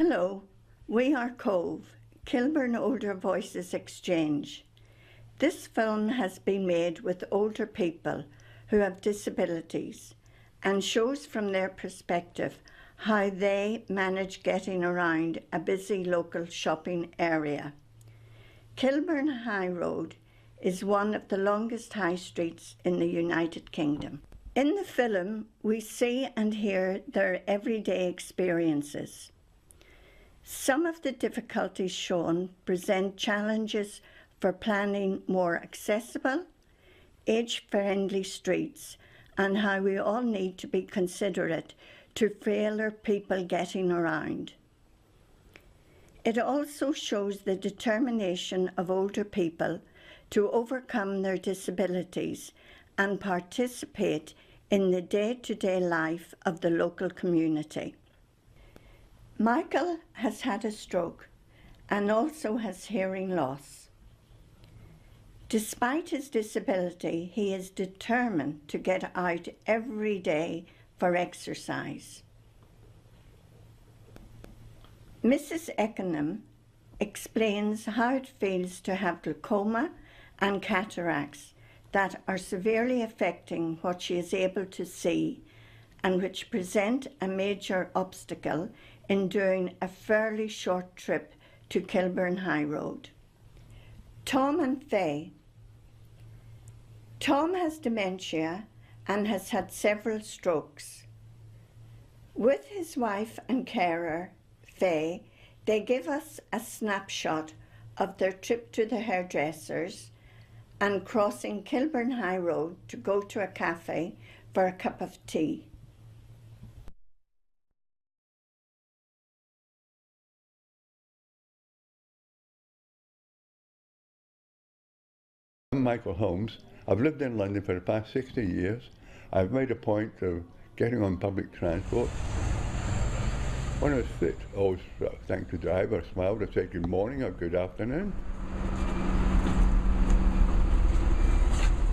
Hello, we are Cove, Kilburn Older Voices Exchange. This film has been made with older people who have disabilities and shows from their perspective how they manage getting around a busy local shopping area. Kilburn High Road is one of the longest high streets in the United Kingdom. In the film, we see and hear their everyday experiences. Some of the difficulties shown present challenges for planning more accessible, age-friendly streets and how we all need to be considerate to frailer people getting around. It also shows the determination of older people to overcome their disabilities and participate in the day-to-day life of the local community. Michael has had a stroke and also has hearing loss. Despite his disability, he is determined to get out every day for exercise. Mrs. Eckenham explains how it feels to have glaucoma and cataracts that are severely affecting what she is able to see and which present a major obstacle in doing a fairly short trip to Kilburn High Road. Tom and Faye. Tom has dementia and has had several strokes. With his wife and carer, Faye, they give us a snapshot of their trip to the hairdressers and crossing Kilburn High Road to go to a cafe for a cup of tea. I'm Michael Holmes. I've lived in London for the past 60 years. I've made a point of getting on public transport. When I was fit, I always thanked the driver, smiled, I'd say good morning or good afternoon.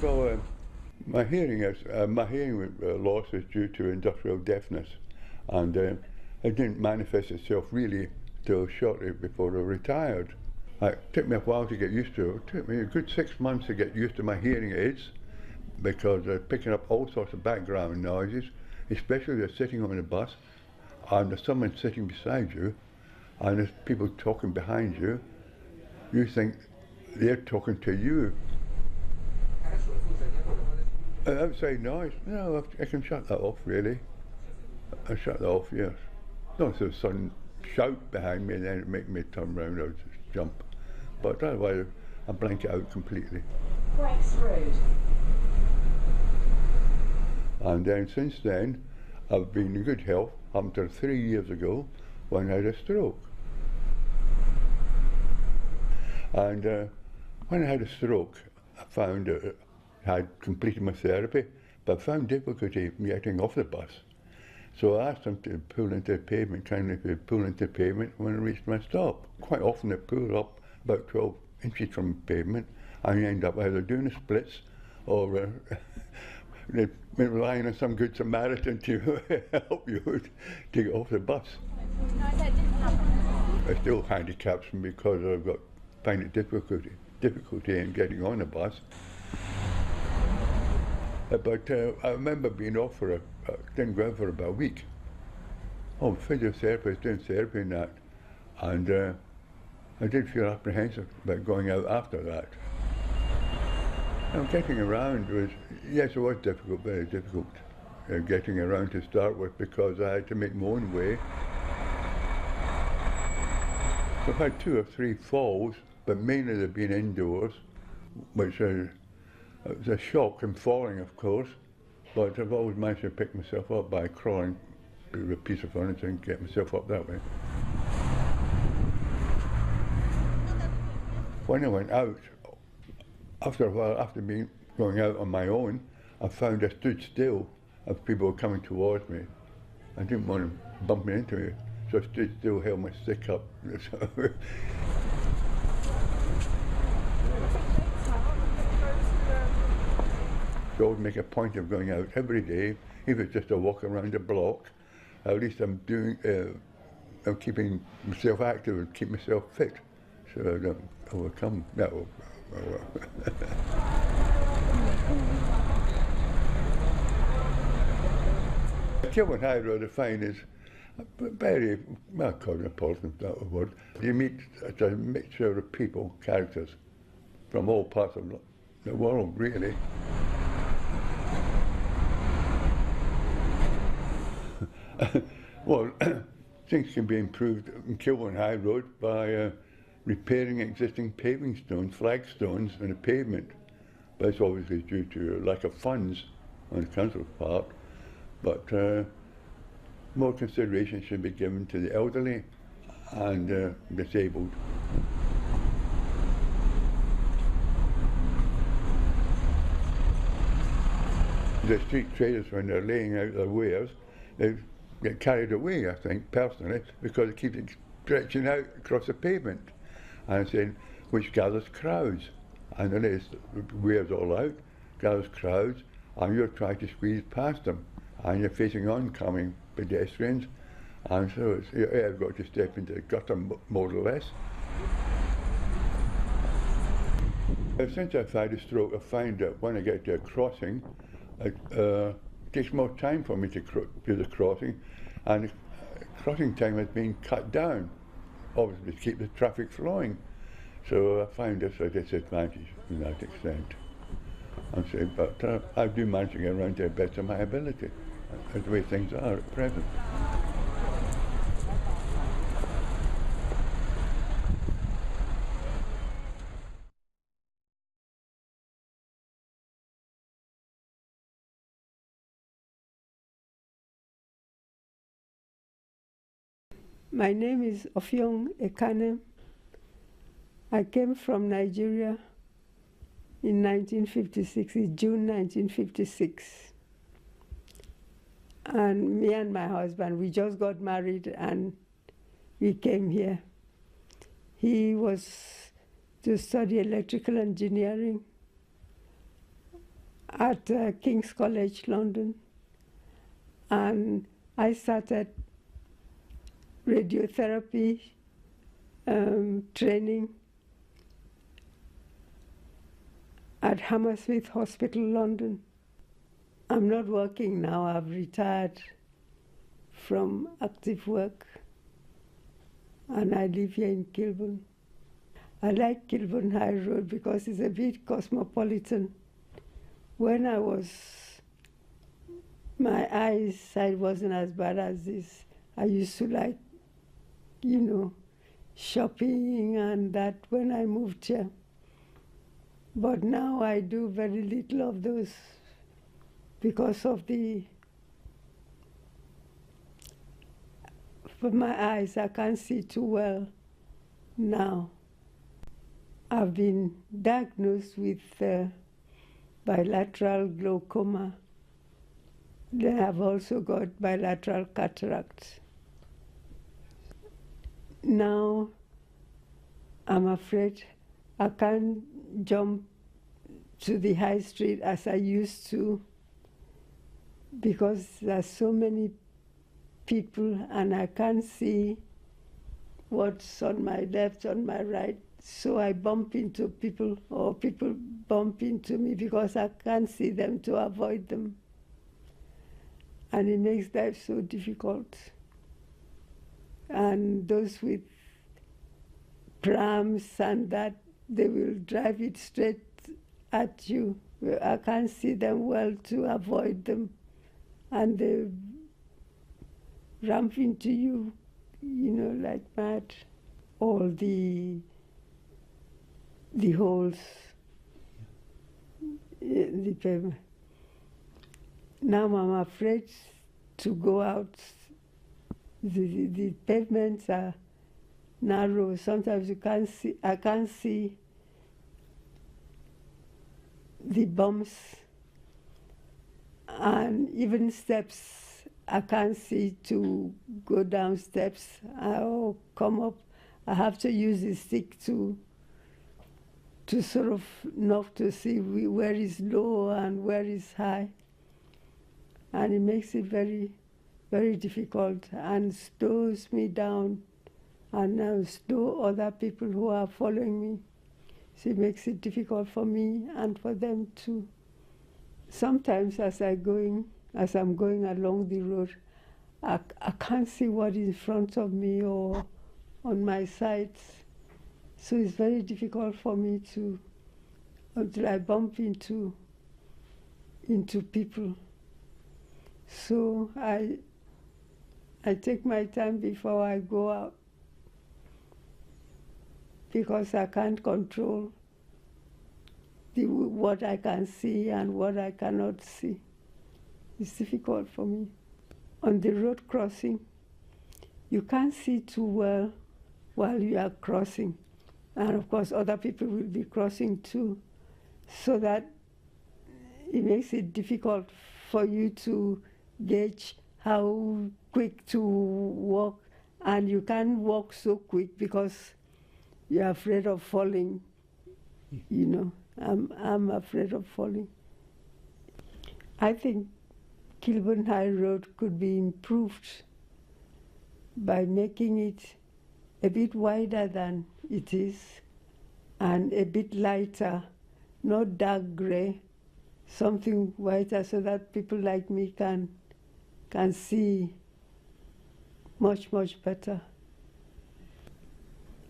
So my hearing loss is due to industrial deafness, and it didn't manifest itself really till shortly before I retired. It took me a while to get used to it. It took me a good 6 months to get used to my hearing aids because they're picking up all sorts of background noises, especially if you're sitting on a bus and there's someone sitting beside you and there's people talking behind you. You think they're talking to you. Outside noise, no, I can shut that off really. I shut that off, yes. Not so sudden shout behind me and then it make me turn around or just jump. But otherwise, I blank it out completely. Breaks Road. And then since then, I've been in good health up until 3 years ago when I had a stroke. And when I had a stroke, I found I had completed my therapy, but I found difficulty getting off the bus. So I asked them to pull into the pavement, kindly pull into the pavement when I reached my stop. Quite often they pull up about 12 inches from the pavement and you end up either doing the splits or relying on some good Samaritan to help you to get off the bus. It still handicaps me because find it difficulty in getting on the bus. But I remember being off didn't go out for about a week. Oh, physiotherapist doing therapy and that. And I did feel apprehensive about going out after that. And getting around was, yes, it was difficult, very difficult getting around to start with because I had to make my own way. I've had 2 or 3 falls, but mainly they've been indoors, which it was a shock in falling, of course, but I've always managed to pick myself up by crawling with a piece of furniture and get myself up that way. When I went out, after a while, after going out on my own, I found I stood still as people were coming towards me. I didn't want them bumping into me, so I stood still, held my stick up. So I always make a point of going out every day, if it's just a walk around the block. At least I'm doing I'm keeping myself active and keep myself fit, so I don't overcome that. Kilburn High Road I find is very, well, cosmopolitan, is that a word. You meet a mixture of people, characters, from all parts of the world, really. Well, things can be improved in Kilburn High Road by repairing existing paving stones, flagstones in the pavement. But it's obviously due to lack of funds on the council's part. But more consideration should be given to the elderly and disabled. The street traders, when they're laying out their wares, they get carried away, I think, personally, because it keeps stretching out across the pavement, and saying, which gathers crowds. And then it wears all out, gathers crowds, and you're trying to squeeze past them, and you're facing oncoming pedestrians, and so you've got to step into the gutter more or less. Since I've had a stroke, I find that when I get to a crossing, it takes more time for me to do the crossing, and crossing time has been cut down, obviously to keep the traffic flowing. So I find this a disadvantage to that extent. But I do manage to get around to the best of my ability. That's the way things are at present. My name is Ofyong Ekane. I came from Nigeria in 1956, in June 1956. And me and my husband, we just got married and we came here. He was to study electrical engineering at King's College, London. And I started radiotherapy training at Hammersmith Hospital, London. I'm not working now. I've retired from active work, and I live here in Kilburn. I like Kilburn High Road because it's a bit cosmopolitan. When I was, my eyesight wasn't as bad as this. I used to like, shopping and that when I moved here. But now I do very little of those because of for my eyes, I can't see too well now. I've been diagnosed with bilateral glaucoma. Then I've also got bilateral cataract. Now I'm afraid I can't jump to the high street as I used to because there's so many people and I can't see what's on my left, on my right. So I bump into people or people bump into me because I can't see them to avoid them. And it makes life so difficult. And those with prams and that, they will drive it straight at you. I can't see them well to avoid them. And they ramp into you, like mad. All the holes, the pavement. Now I'm afraid to go out. The pavements are narrow. Sometimes I can't see the bumps, and even steps, I can't see to go down steps or come up. I have to use the stick to sort of knock to see where is low and where is high. And it makes it very very difficult and slows me down and slow other people who are following me. So it makes it difficult for me and for them too. Sometimes as I'm going along the road, I can't see what is in front of me or on my sides. So it's very difficult for me to, until I bump into people. So I take my time before I go out because I can't control what I can see and what I cannot see. It's difficult for me. On the road crossing, you can't see too well while you are crossing. And of course, other people will be crossing too. So that it makes it difficult for you to gauge how quick to walk. And you can't walk so quick because you're afraid of falling. You know, I'm afraid of falling. I think Kilburn High Road could be improved by making it a bit wider than it is and a bit lighter, not dark grey, something whiter so that people like me can see much, much better.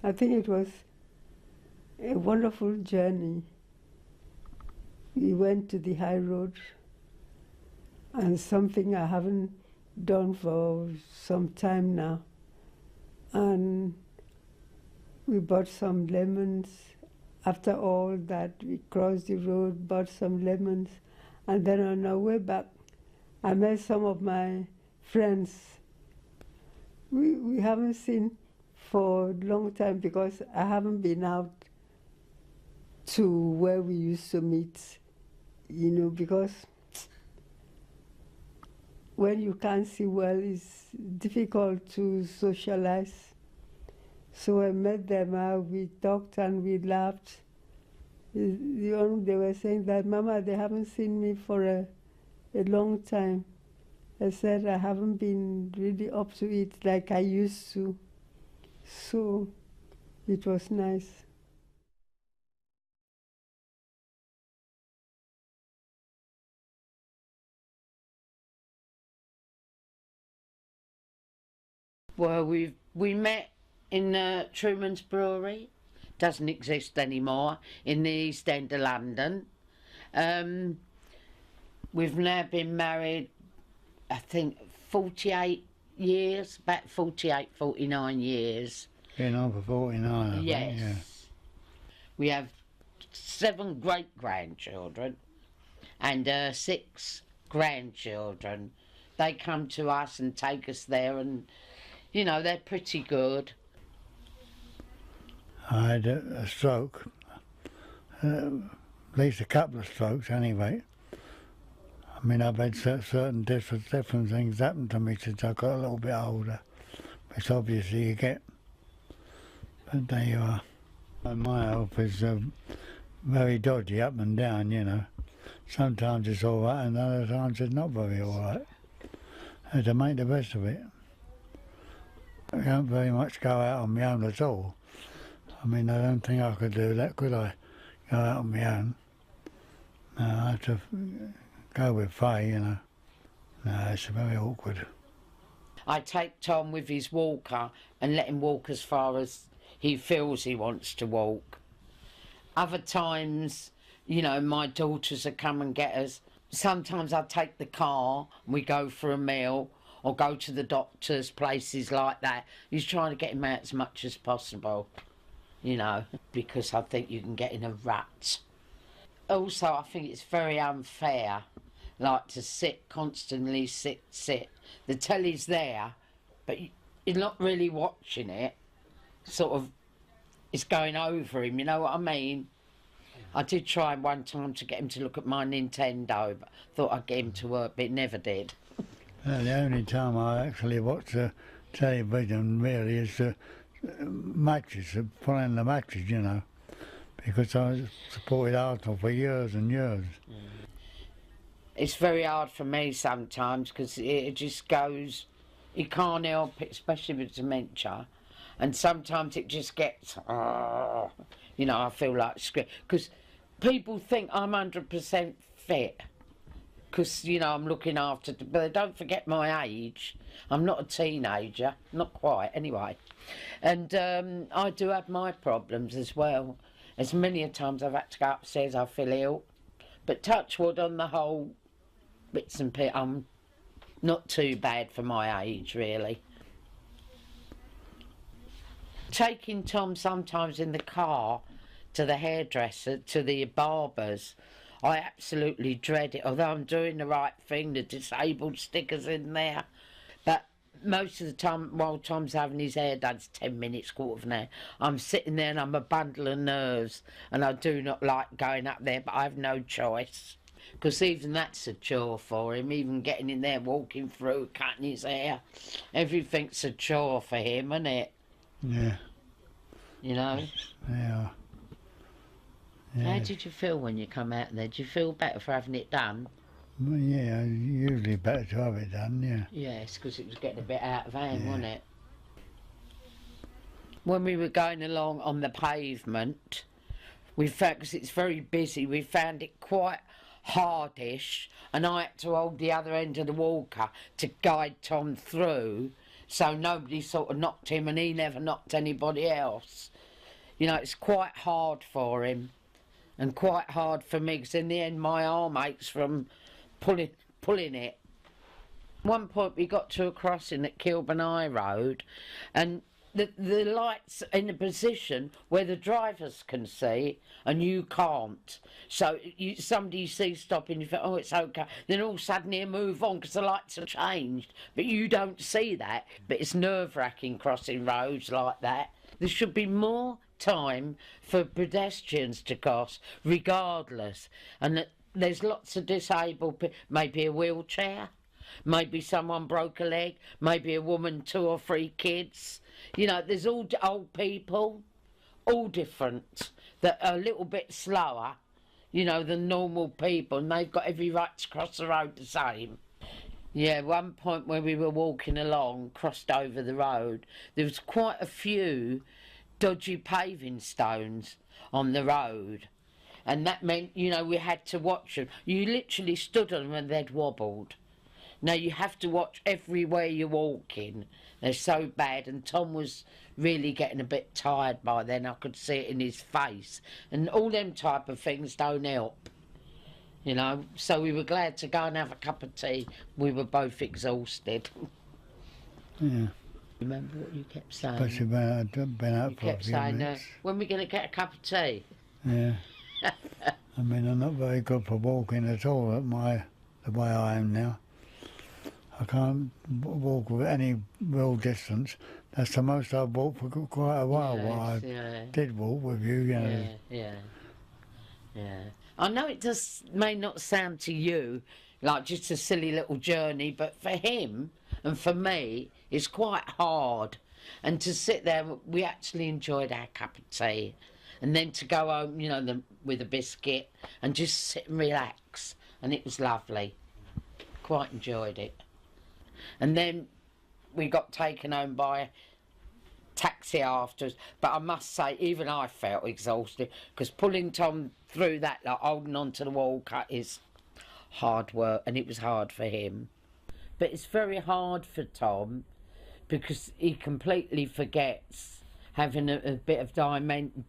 I think it was a wonderful journey. We went to the high road, and something I haven't done for some time now. And we bought some lemons. After all that, we crossed the road, bought some lemons, and then on our way back, I met some of my friends. We haven't seen for a long time because I haven't been out to where we used to meet, you know, because when you can't see well, it's difficult to socialize. So I met them, we talked and we laughed. They were saying that, Mama, they haven't seen me for a long time. I said I haven't been really up to it like I used to. So it was nice. Well, we met in Truman's Brewery. Doesn't exist anymore, in the East End of London. We've now been married, I think, 48 years, about 48, 49 years. Been on for 49, I think, Yes. yeah. We have 7 great-grandchildren and 6 grandchildren. They come to us and take us there, and, you know, they're pretty good. I had a stroke, at least a couple of strokes anyway. I mean, I've had certain different things happen to me since I got a little bit older, which obviously you get. But there you are. And my health is very dodgy, up and down, you know. Sometimes it's all right, and other times it's not very all right. I had to make the best of it. I don't very much go out on my own at all. I mean, I don't think I could do that, could I? Go out on my own. No, I have to go with Faye, you know. No, it's very awkward. I take Tom with his walker and let him walk as far as he feels he wants to walk. Other times, you know, my daughters will come and get us. Sometimes I take the car and we go for a meal or go to the doctor's, places like that. He's trying to get him out as much as possible, you know, because I think you can get in a rut. Also, I think it's very unfair, like to constantly sit. The telly's there, but you're not really watching it. Sort of, it's going over him, you know what I mean? I did try one time to get him to look at my Nintendo, but thought I'd get him to work, but it never did. The only time I actually watch television really is matches, following the matches, you know, because I supported Arsenal for years and years. It's very hard for me sometimes because it just goes he can't help it, especially with dementia. And sometimes it just gets, you know, I feel like screaming. Because people think I'm 100% fit. Because, you know, I'm looking after, but don't forget my age. I'm not a teenager, not quite, anyway. And I do have my problems as well. As many a times I've had to go upstairs, I feel ill. But touch wood, on the whole, bits and bits, I'm not too bad for my age, really. Taking Tom sometimes in the car to the hairdresser, to the barbers, I absolutely dread it, although I'm doing the right thing, the disabled stickers in there. But most of the time, while Tom's having his hair done, it's 10 minutes, quarter of an hour, I'm sitting there and I'm a bundle of nerves, and I do not like going up there, but I have no choice. Because even that's a chore for him, even getting in there, walking through, cutting his hair. Everything's a chore for him, isn't it? Yeah. You know? Yeah. Yeah. How did you feel when you come out there? Did you feel better for having it done? Well, yeah, usually better to have it done, yeah. Yes, because it was getting a bit out of hand, Yeah. wasn't it? When we were going along on the pavement, we found, because it's very busy, we found it quite hardish, and I had to hold the other end of the walker to guide Tom through, so nobody sort of knocked him and he never knocked anybody else. You know, it's quite hard for him. And quite hard for me, because in the end my arm aches from pulling it. One point we got to a crossing at Kilburn High Road, and the light's in a position where the drivers can see and you can't. So somebody sees stopping, you think, oh, it's okay. Then all of a sudden you move on because the lights have changed. But you don't see that. But it's nerve-wracking crossing roads like that. There should be more time for pedestrians to cross, regardless. And there's lots of disabled people, maybe a wheelchair, maybe someone broke a leg, maybe a woman, 2 or 3 kids. You know, there's all old people, all different, that are a little bit slower, you know, than normal people, and they've got every right to cross the road the same. Yeah, one point when we were walking along, crossed over the road, there was quite a few dodgy paving stones on the road, and that meant, you know, we had to watch them. You literally stood on them and they'd wobbled. Now you have to watch everywhere you're walking. They're so bad, and Tom was really getting a bit tired by then. I could see it in his face, and all them type of things don't help, you know. So we were glad to go and have a cup of tea. We were both exhausted. Yeah. Remember what you kept saying? Especially when I'd been out You for a kept few saying, minutes. when are we going to get a cup of tea? Yeah. I mean, I'm not very good for walking at all at the way I am now. I can't walk with any real distance. That's the most I've walked for quite a while. Yes, While I did walk with you, you know. Yeah. I know it may not sound to you like just a silly little journey, but for him and for me, it's quite hard. And to sit there, we actually enjoyed our cup of tea. And then to go home, you know, with a biscuit and just sit and relax. And it was lovely. Quite enjoyed it. And then we got taken home by a taxi afterwards. But I must say, even I felt exhausted, because pulling Tom through that, like holding on to the walker, is hard work, and it was hard for him. But it's very hard for Tom, because he completely forgets, having a bit of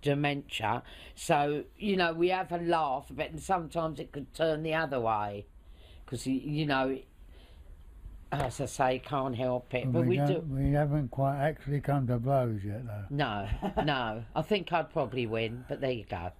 dementia. So, you know, we have a laugh, but sometimes it could turn the other way, because, you know, as I say, can't help it. But we do. We haven't quite actually come to blows yet, though. No. I think I'd probably win, but there you go.